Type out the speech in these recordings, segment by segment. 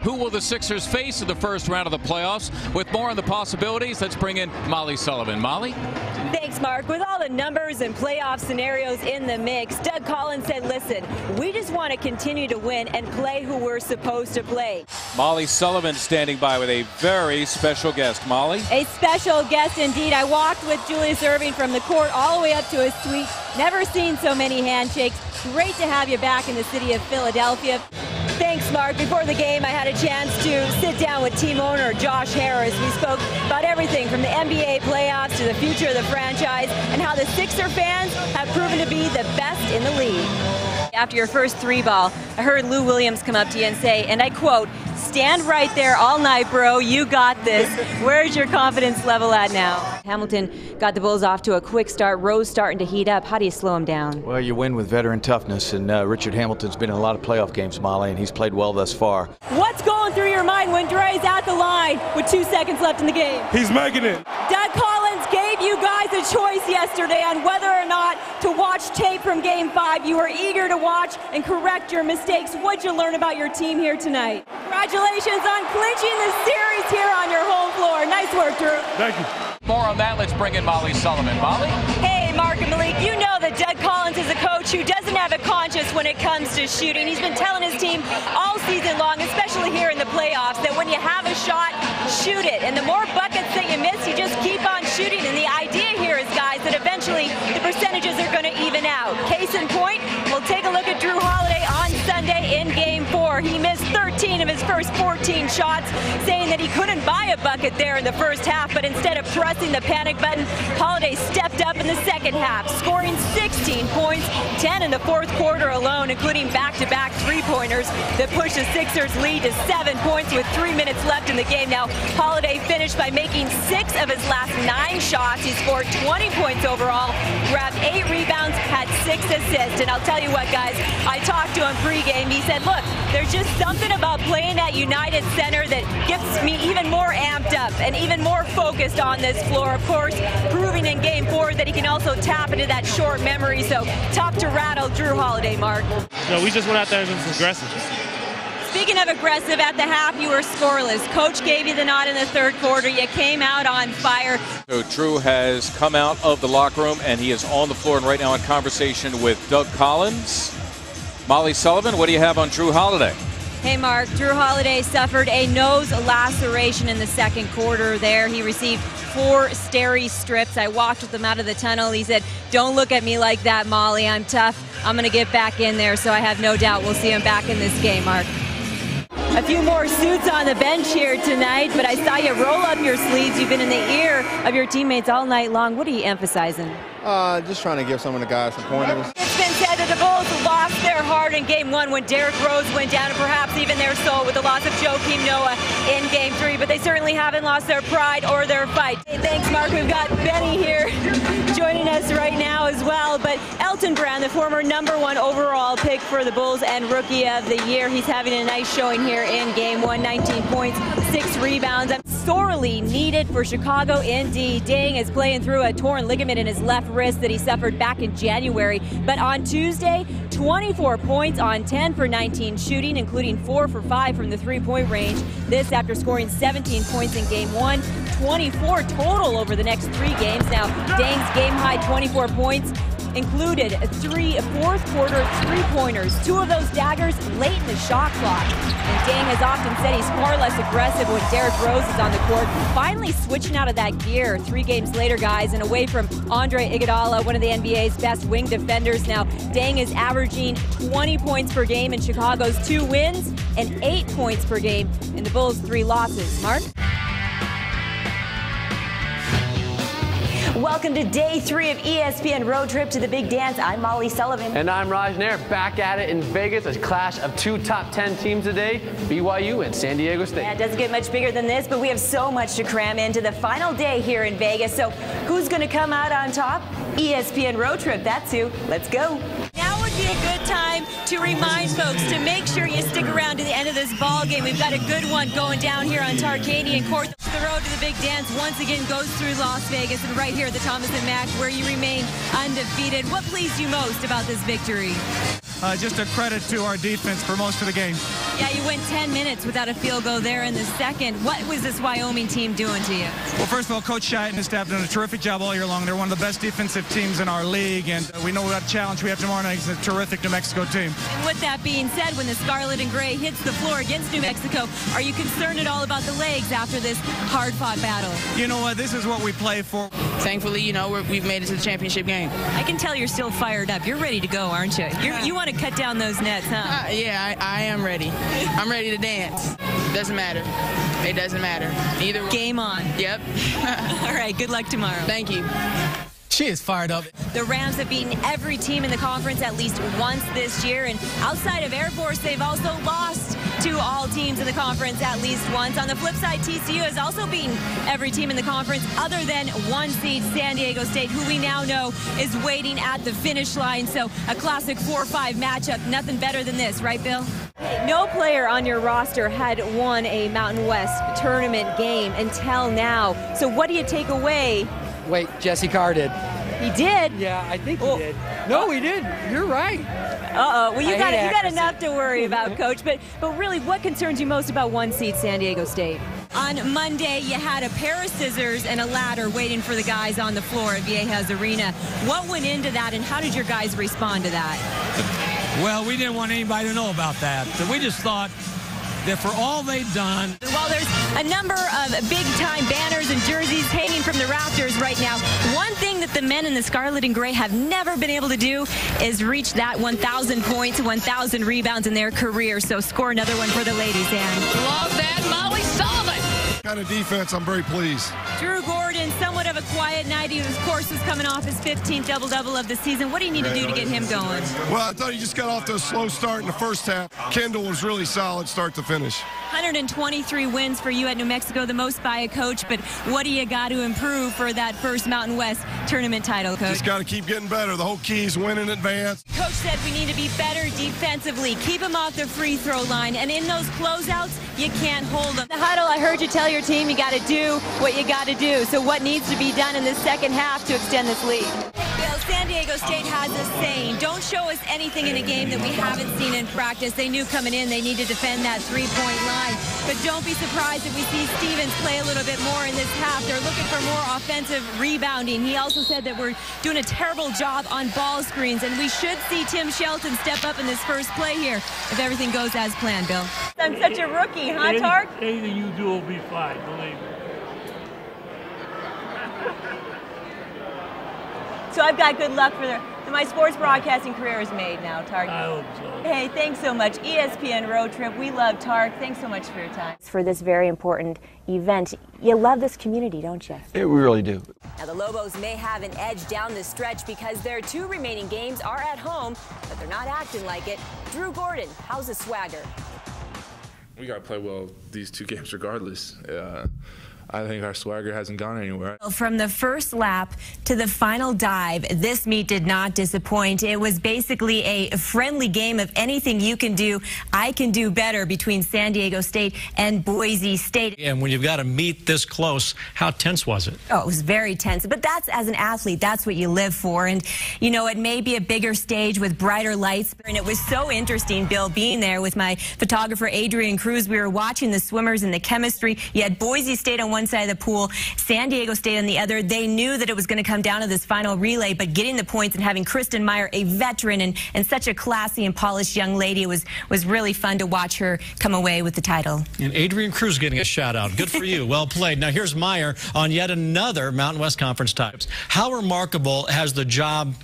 Who will the Sixers face in the first round of the playoffs? With more on the possibilities, let's bring in Molly Sullivan. Molly? Thanks, Mark. With all the numbers and playoff scenarios in the mix, Doug Collins said, listen, we just want to continue to win and play who we're supposed to play. Molly Sullivan standing by with a very special guest. Molly? A special guest indeed. I walked with Julius Erving from the court all the way up to his suite. Never seen so many handshakes. Great to have you back in the city of Philadelphia. Thanks, Mark. Before the game, I had a chance to sit down with team owner Josh Harris. We spoke about everything from the NBA playoffs to the future of the franchise and how the Sixer fans have proven to be the best in the league. After your first three ball, I heard Lou Williams come up to you and say, and I quote, "Stand right there all night, bro. You got this." Where's your confidence level at now? Hamilton got the Bulls off to a quick start. Rose starting to heat up. How do you slow him down? Well, you win with veteran toughness, and Richard Hamilton's been in a lot of playoff games, Molly, and he's played well thus far. What's going through your mind when Dre's at the line with 2 seconds left in the game? He's making it. Doug Collins gave you guys a choice yesterday on whether or not to watch tape from Game 5. You were eager to watch and correct your mistakes. What'd you learn about your team here tonight? Congratulations on clinching the series here on your home floor. Nice work, Drew. Thank you. More on that, let's bring in Molly Sullivan. Molly? Hey, Mark and Malik, you know that Doug Collins is a coach who doesn't have a conscience when it comes to shooting. He's been telling his team all season long, especially here in the playoffs, that when you have a shot, shoot it. And the more buckets that you miss, you just keep on shooting. And the idea here is, guys, that eventually the percentages are going to even out. Case in point, we'll take a look at Drew Holiday on Sunday in Game 4. He missed 13 of his first 14 shots, saying that he couldn't buy a bucket there in the first half, but instead of pressing the panic button, Holiday stepped up in the second half, scoring 16 points, 10 in the fourth quarter alone, including back-to-back three-pointers that pushed the Sixers' lead to 7 points with 3 minutes left in the game. Now, Holiday finished by making 6 of his last 9 shots. He scored 20 points overall, grabbed 8 rebounds, had 6 assists. And I'll tell you what, guys, I talked to him pregame. He said, look, there's just something about playing at United Center that gets me even more amped up and even more focused on this floor. Of course, proving in Game 4 that he can also tap into that short memory. So tough to rattle Drew Holiday, Mark. No, we just went out there and was aggressive. Speaking of aggressive, at the half you were scoreless. Coach gave you the nod in the third quarter. You came out on fire. So Drew has come out of the locker room and he is on the floor and right now in conversation with Doug Collins. Molly Sullivan, what do you have on Drew Holiday? Hey, Mark, Drew Holiday suffered a nose laceration in the second quarter there. He received 4 steri strips. I walked with him out of the tunnel. He said, don't look at me like that, Molly. I'm tough. I'm going to get back in there. So I have no doubt we'll see him back in this game, Mark. A few more suits on the bench here tonight, but I saw you roll up your sleeves. You've been in the ear of your teammates all night long. What are you emphasizing? Just trying to give some of the guys some pointers. It's been said that the Bulls lost their heart in Game 1 when Derrick Rose went down, and perhaps even their soul with the loss of Joakim Noah in Game 3, but they certainly haven't lost their pride or their fight. Hey, thanks, Mark. We've got Benny here joining us right now as well, but Elton Brand, the former #1 overall pick for the Bulls and Rookie of the Year, he's having a nice showing here in Game 1, 19 points, 6 rebounds. Sorely needed for Chicago indeed. Dang is playing through a torn ligament in his left wrist that he suffered back in January. But on Tuesday, 24 points on 10 for 19 shooting, including 4 for 5 from the three-point range. This after scoring 17 points in Game 1, 24 total over the next 3 games. Now, Dang's game-high 24 points included 3 fourth-quarter three-pointers. 2 of those daggers late in the shot clock. And Dang has often said he's far less aggressive when Derrick Rose is on the court. Finally switching out of that gear 3 games later, guys, and away from Andre Iguodala, one of the NBA's best wing defenders. Now, Dang is averaging 20 points per game in Chicago's 2 wins and 8 points per game in the Bulls' 3 losses. Mark? Welcome to Day 3 of ESPN Road Trip to the Big Dance. I'm Molly Sullivan. And I'm Raj Nair, back at it in Vegas. A clash of 2 top 10 teams today, BYU and San Diego State. Yeah, it doesn't get much bigger than this, but we have so much to cram into the final day here in Vegas. So who's going to come out on top? ESPN Road Trip, that's who. Let's go. Now would be a good time to remind folks to make sure you stick around to the end of this ball game. We've got a good one going down here on Tarkanian Court. The road to the Big Dance once again goes through Las Vegas and right here at the Thomas & Mack, where you remain undefeated. What pleased you most about this victory? Just a credit to our defense for most of the game. Yeah, you went 10 minutes without a field goal there in the second. What was this Wyoming team doing to you? Well, first of all, Coach Shite and his staff have done a terrific job all year long. They're one of the best defensive teams in our league, and we know what challenge we have tomorrow night against a terrific New Mexico team. And with that being said, when the Scarlet and Gray hits the floor against New Mexico, are you concerned at all about the legs after this hard-fought battle? You know what? This is what we play for. Thankfully, you know, we've made it to the championship game. I can tell you're still fired up. You're ready to go, aren't you? You want to cut down those nets, huh? Yeah, I am ready. I'm ready to dance. Doesn't matter. It doesn't matter. Either way. Game on. Yep. All right, good luck tomorrow. Thank you. She is fired up. The Rams have beaten every team in the conference at least once this year, and outside of Air Force, they've also lost to all teams in the conference at least once. On the flip side, TCU has also beaten every team in the conference other than one seed San Diego State, who we now know is waiting at the finish line. So a classic 4-5 matchup. Nothing better than this, right, Bill? No player on your roster had won a Mountain West tournament game until now. So what do you take away? Wait, Jesse Carr did. He did? Yeah, I think he did. No, he did. You're right. Uh-oh. Well, you got enough to worry about, Coach. But really, what concerns you most about one seed San Diego State? On Monday, you had a pair of scissors and a ladder waiting for the guys on the floor at Viejas Arena. What went into that, and how did your guys respond to that? Well, we didn't want anybody to know about that. So we just thought that for all they've done. Well, there's a number of big-time banners and jerseys hanging from the rafters right now. One thing that the men in the Scarlet and Gray have never been able to do is reach that 1,000 points, 1,000 rebounds in their career. So score another one for the ladies, Ann. Love that, Molly Sullivan. Kind of defense, I'm very pleased. Drew Gordon, somewhat of a quiet night. He, of course, was coming off his 15th double-double of the season. What do you need to do to get him going? Well, I thought he just got off to a slow start in the first half. Kendall was really solid start to finish. 123 wins for you at New Mexico, the most by a coach. But what do you got to improve for that first Mountain West tournament title, Coach? Just got to keep getting better. The whole key is win in advance. Coach said we need to be better defensively. Keep them off the free throw line. And in those closeouts, you can't hold them. The huddle, I heard you tell your team you got to do what you got to do. So what needs to be done in the second half to extend this lead? Bill, San Diego State has a saying, don't show us anything in a game that we haven't seen in practice. They knew coming in they need to defend that three-point line. But don't be surprised if we see Stevens play a little bit more in this half. They're looking for more offensive rebounding. He also said that we're doing a terrible job on ball screens, and we should see Tim Shelton step up in this first play here if everything goes as planned, Bill. I'm such a rookie, huh, Tark? Anything you do will be fine, believe me. So I've got good luck for my sports broadcasting career is made now, Tark. I hope so. Hey, thanks so much. ESPN Road Trip. We love Tark. Thanks so much for your time. For this very important event. You love this community, don't you? Yeah, we really do. Now, the Lobos may have an edge down the stretch because their two remaining games are at home, but they're not acting like it. Drew Gordon, how's the swagger? We got to play well these two games regardless. I think our swagger hasn't gone anywhere. From the first lap to the final dive, this meet did not disappoint. It was basically a friendly game of anything you can do, I can do better between San Diego State and Boise State. And when you've got a meet this close, how tense was it? Oh, it was very tense. But that's, as an athlete, that's what you live for. And, you know, it may be a bigger stage with brighter lights. And it was so interesting, Bill, being there with my photographer, Adrian Cruz. We were watching the swimmers and the chemistry. You had Boise State on one side of the pool, San Diego State on the other. They knew that it was going to come down to this final relay, but getting the points and having Kristen Meyer, a veteran and such a classy and polished young lady, was really fun to watch her come away with the title. And Adrian Cruz getting a shout out. Good for you. Well played. Now here's Meyer on yet another Mountain West Conference title. How remarkable has the job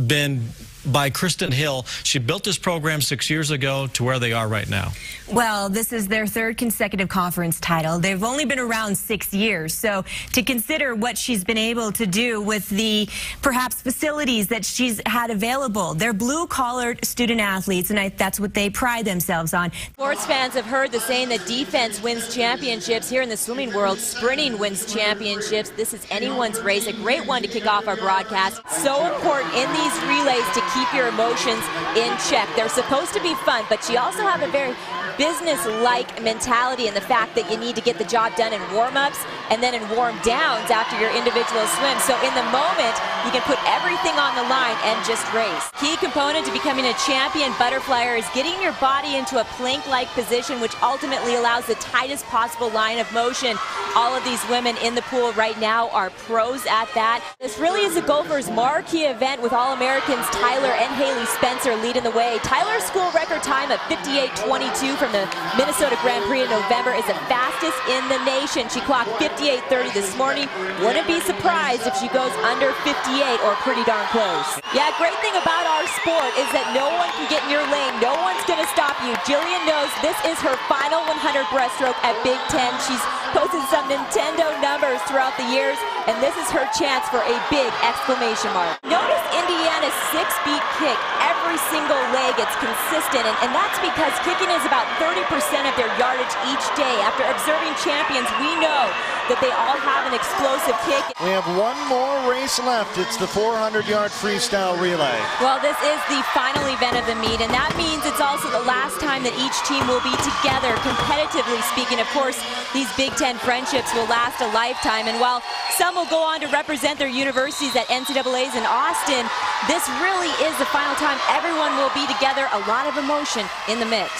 been by Kristen Hill? She built this program 6 years ago to where they are right now. Well, this is their third consecutive conference title. They've only been around 6 years. So to consider what she's been able to do with the perhaps facilities that she's had available, they're blue-collar student athletes, and that's what they pride themselves on. Sports fans have heard the saying that defense wins championships. Here in the swimming world, sprinting wins championships. This is anyone's race. A great one to kick off our broadcast. So important in these relays to keep your emotions in check. They're supposed to be fun, but you also have a very business-like mentality in the fact that you need to get the job done in warm-ups and then in warm-downs after your individual swim. So in the moment, you can put everything on the line and just race. Key component to becoming a champion butterflyer is getting your body into a plank-like position, which ultimately allows the tightest possible line of motion. All of these women in the pool right now are pros at that. This really is a golfer's marquee event with All-Americans Tyler and Haley Spencer leading the way. Tyler's school record time of 58:22 from the Minnesota Grand Prix in November is the fastest in the nation. She clocked 58:30 this morning. Wouldn't be surprised if she goes under 58 or pretty darn close. Yeah, great thing about our sport is that no one can get in your lane. No one's going to stop you. Jillian knows this is her final 100 breaststroke at Big Ten. She's posted some Nintendo numbers throughout the years, and this is her chance for a big exclamation mark. Notice Indiana's 6-beat kick. Every single leg, it's consistent, and that's because kicking is about 30% of their yardage each day. After observing champions, we know that they all have an explosive kick. We have one more race left. It's the 400-yard freestyle relay. Well, this is the final event of the meet, and that means it's also the last time that each team will be together, competitively speaking. Of course, these Big Ten friendships will last a lifetime, and while some will go on to represent their universities at NCAAs in Austin, this really is the final time everyone will be together. A lot of emotion in the mix.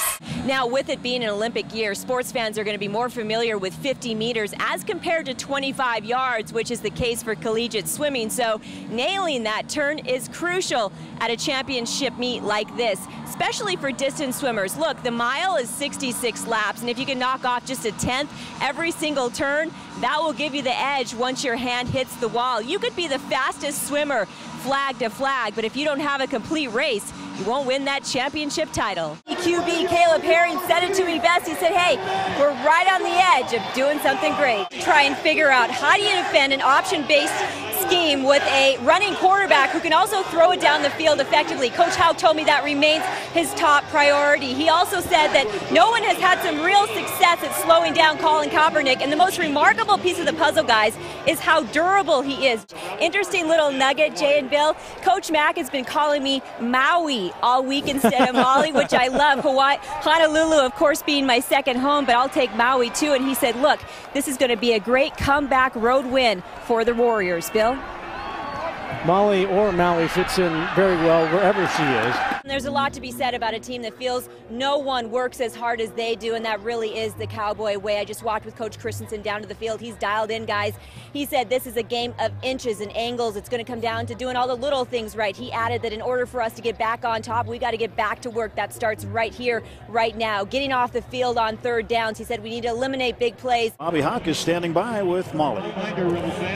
Now, with it being an Olympic year, sports fans are going to be more familiar with 50 meters as compared to 25 yards, which is the case for collegiate swimming. So nailing that turn is crucial at a championship meet like this, especially for distance swimmers. Look, the mile is 66 laps, and if you can knock off just a 10th every single turn, that will give you the edge once your hand hits the wall. You could be the fastest swimmer flag to flag, but if you don't have a complete race, you won't win that championship title. QB Caleb Herring said it to me best. He said, hey, we're right on the edge of doing something great. Try and figure out how do you defend an option-based scheme with a running quarterback who can also throw it down the field effectively. Coach Houck told me that remains his top priority. He also said that no one has had some real success at slowing down Colin Kaepernick, and the most remarkable piece of the puzzle, guys, is how durable he is. Interesting little nugget, Jay and Bill. Coach Mack has been calling me Maui all week instead of Molly, which I love. Honolulu, of course, being my second home, but I'll take Maui too. And he said, look, this is going to be a great comeback road win for the Warriors. Bill? Molly or Maui fits in very well wherever she is. There's a lot to be said about a team that feels no one works as hard as they do, and that really is the Cowboy way. I just walked with Coach Christensen down to the field. He's dialed in, guys. He said this is a game of inches and angles. It's going to come down to doing all the little things right. He added that in order for us to get back on top, we got to get back to work. That starts right here, right now. Getting off the field on third downs. He said we need to eliminate big plays. Bobby Houck is standing by with Molly.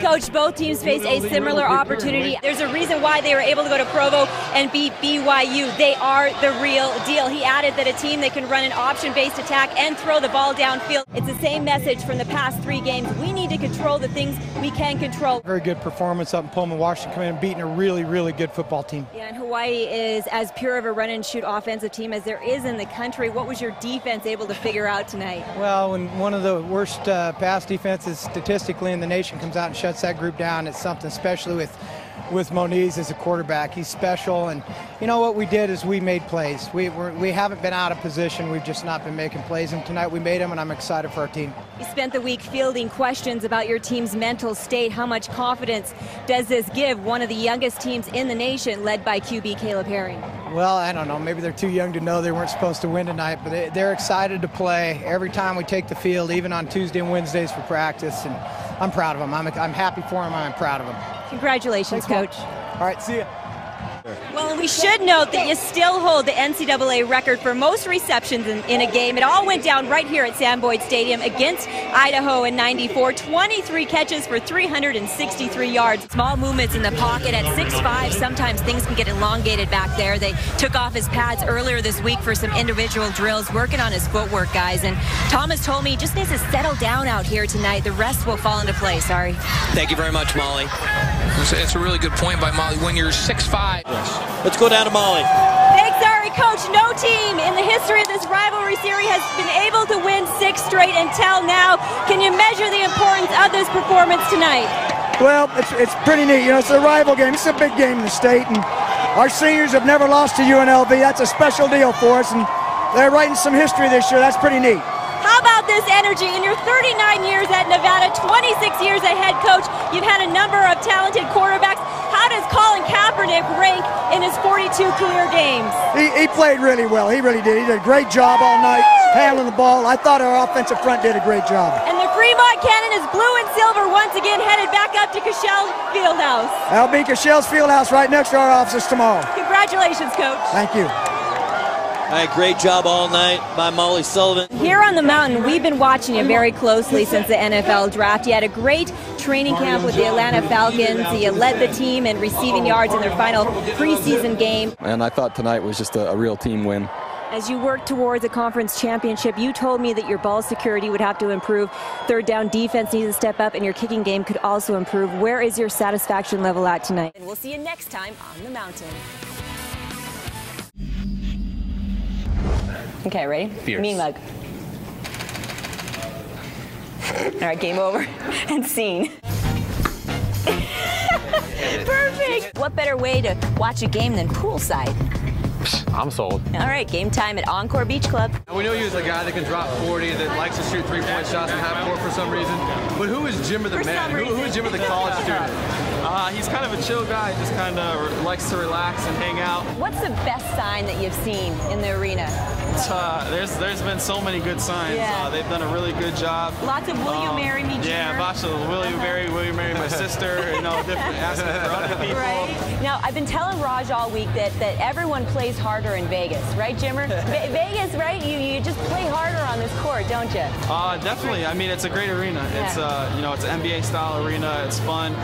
Coach, both teams face a similar opportunity. There's a reason why they were able to go to Provo and beat BYU. They are the real deal. He added that a team that can run an option-based attack and throw the ball downfield. It's the same message from the past 3 games. We need to control the things we can control. Very good performance up in Pullman, Washington, coming in and beating a really, really good football team. Yeah, and Hawaii is as pure of a run-and-shoot offensive team as there is in the country. What was your defense able to figure out tonight? Well, when one of the worst pass defenses statistically in the nation comes out and shuts that group down, it's something, especially with Moniz as a quarterback. He's special, and you know what we did is we made plays. We haven't been out of position. We've just not been making plays, and tonight we made them, and I'm excited for our team. You spent the week fielding questions about your team's mental state. How much confidence does this give one of the youngest teams in the nation, led by QB Caleb Herring? Well, I don't know. Maybe they're too young to know they weren't supposed to win tonight, but they're excited to play every time we take the field, even on Tuesday and Wednesdays for practice, and I'm proud of them. I'm happy for them. I'm proud of them. Congratulations, Thanks, Coach. All right, see ya. Well, and we should note that you still hold the NCAA record for most receptions in a game. It all went down right here at Sam Boyd Stadium against Idaho in '94. 23 catches for 363 yards. Small movements in the pocket at 6'5". Sometimes things can get elongated back there. They took off his pads earlier this week for some individual drills, working on his footwork, guys. And Thomas told me he just needs to settle down out here tonight. The rest will fall into place. Sorry. Thank you very much, Molly. It's a really good point by Molly. When you're 6'5". Let's go down to Molly. Thanks, Ari. Coach, no team in the history of this rivalry series has been able to win 6 straight until now. Can you measure the importance of this performance tonight? Well, it's pretty neat. You know, it's a rival game. It's a big game in the state, and Our seniors have never lost to UNLV. That's a special deal for us, and they're writing some history this year. That's pretty neat. How about this energy? In your 39 years at Nevada, 26 years as head coach, you've had a number of talented quarterbacks. How does Colin Kaepernick rank in his 42 career games? He played really well. He really did. He did a great job all night handling the ball. I thought our offensive front did a great job. And the Fremont Cannon is blue and silver once again, headed back up to Cashel Fieldhouse. That'll be Cashel's Fieldhouse right next to our offices tomorrow. Congratulations, Coach. Thank you. All right, great job all night by Molly Sullivan. Here on the mountain, we've been watching you very closely since the NFL draft. You had a great training camp with the Atlanta Falcons. You led the team in receiving yards in their final preseason game. And I thought tonight was just a real team win. As you work towards a conference championship, you told me that your ball security would have to improve. Third down defense needs to step up, and your kicking game could also improve. Where is your satisfaction level at tonight? And we'll see you next time on the mountain. Okay, ready? Fierce. Mean mug. All right, game over and scene. Perfect. What better way to watch a game than poolside? I'm sold. All right, game time at Encore Beach Club. We know he was a guy that can drop 40, that likes to shoot three-point shots in half court for some reason. But who is Jimmer the man? Who is Jimmer the college student? He's kind of a chill guy, just kind of likes to relax and hang out. What's the best sign that you've seen in the arena? There's been so many good signs. Yeah. They've done a really good job. Lots of will you marry me, Jimmer? Yeah, lots of will you marry my sister, you know, different asking for other people. Right. Now, I've been telling Raj all week that everyone plays harder in Vegas, right, Jimmer? Vegas, right? You just play harder on this court, don't you? Definitely. I mean, it's a great arena. It's it's an NBA style arena. It's fun,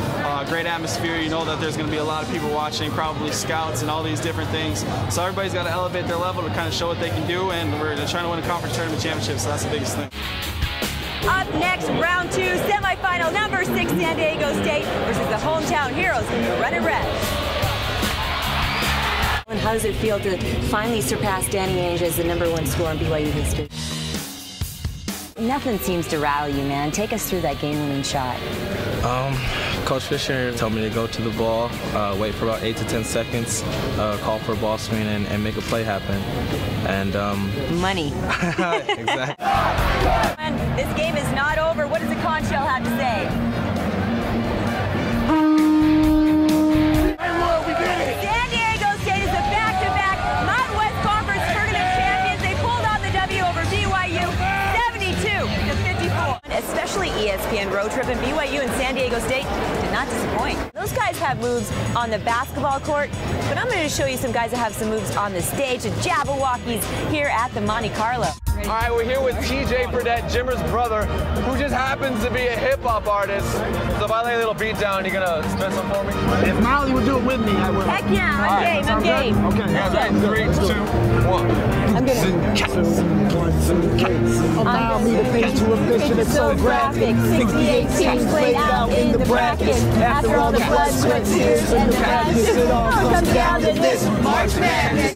great atmosphere. You know that there's going to be a lot of people watching, probably scouts and all these different things. So everybody's got to elevate their level to kind of show what they can do, and we're trying to win a conference tournament championship. So that's the biggest thing. Up next, round 2, semifinal number 6, San Diego State versus the hometown heroes, the Red and Red. And how does it feel to finally surpass Danny Ainge as the #1 scorer in BYU history? Nothing seems to rattle you, man. Take us through that game-winning shot. Coach Fisher told me to go to the ball, wait for about 8 to 10 seconds, call for a ball screen, and make a play happen. And money. Exactly. And this game is not over. What does the conch shell have to say? San Diego State is the back-to-back Mountain West Conference Tournament champions. They pulled off the W over BYU, 72-54. Especially ESPN Road Trip, and BYU and San Diego State did not disappoint. Those guys have moves on the basketball court, but I'm going to show you some guys that have some moves on the stage, the Jabberwockies here at the Monte Carlo. All right, we're here with TJ Fredette, Jimmer's brother, who just happens to be a hip-hop artist. So if I lay a little beat down, you gonna spit some for me? If Molly would do it with me, I would. Heck yeah, I'm game, I'm game. Okay. 3, 2, 1. I'm gonna allow me to paint you a picture that's so graphic. 68 teams played out in the bracket. After all the blood, sweat, tears, and the madness, it all comes down to this March Madness.